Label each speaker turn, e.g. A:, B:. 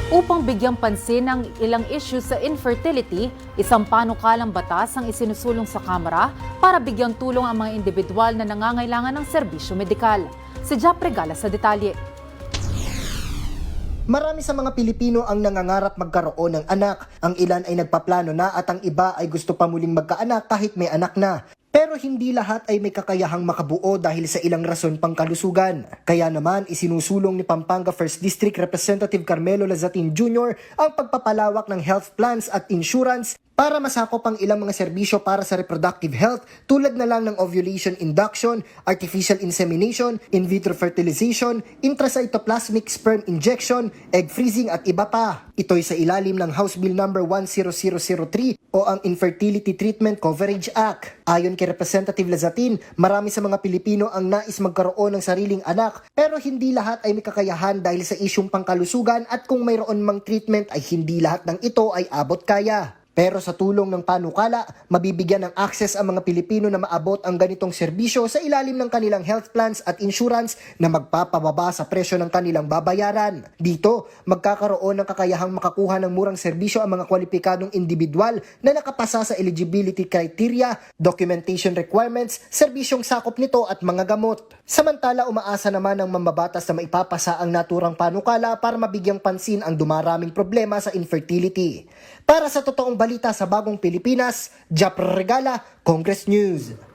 A: Upang bigyang pansin ang ilang issues sa infertility, isang panukalang batas ang isinusulong sa Kamara para bigyang tulong ang mga individual na nangangailangan ng serbisyo medikal. Si Jap Regala sa detalye.
B: Marami sa mga Pilipino ang nangangarap magkaroon ng anak. Ang ilan ay nagpaplano na at ang iba ay gusto pa muling magkaanak kahit may anak na. Pero hindi lahat ay may kakayahang makabuo dahil sa ilang rason pangkalusugan. Kaya naman isinusulong ni Pampanga 1st District Representative Carmelo Lazatin Jr. ang pagpapalawak ng health plans at insurance para masakop ang ilang mga serbisyo para sa reproductive health tulad na lang ng ovulation induction, artificial insemination, in vitro fertilization, intracytoplasmic sperm injection, egg freezing at iba pa. Ito'y sa ilalim ng House Bill No. 10003 o ang Infertility Treatment Coverage Act. Ayon kay Representative Lazatin, marami sa mga Pilipino ang nais magkaroon ng sariling anak pero hindi lahat ay may kakayahan dahil sa isyung pangkalusugan at kung mayroon mang treatment ay hindi lahat ng ito ay abot kaya. Pero sa tulong ng panukala, mabibigyan ng access ang mga Pilipino na maabot ang ganitong serbisyo sa ilalim ng kanilang health plans at insurance na magpapababa sa presyo ng kanilang babayaran. Dito, magkakaroon ng kakayahang makakuha ng murang serbisyo ang mga kwalipikadong individual na nakapasa sa eligibility criteria, documentation requirements, serbisyong sakop nito at mga gamot. Samantala, umaasa naman ang mambabatas na maipapasa ang naturang panukala para mabigyang pansin ang dumaraming problema sa infertility. Para sa totoong balita sa Bagong Pilipinas, Jap Regala, Congress News.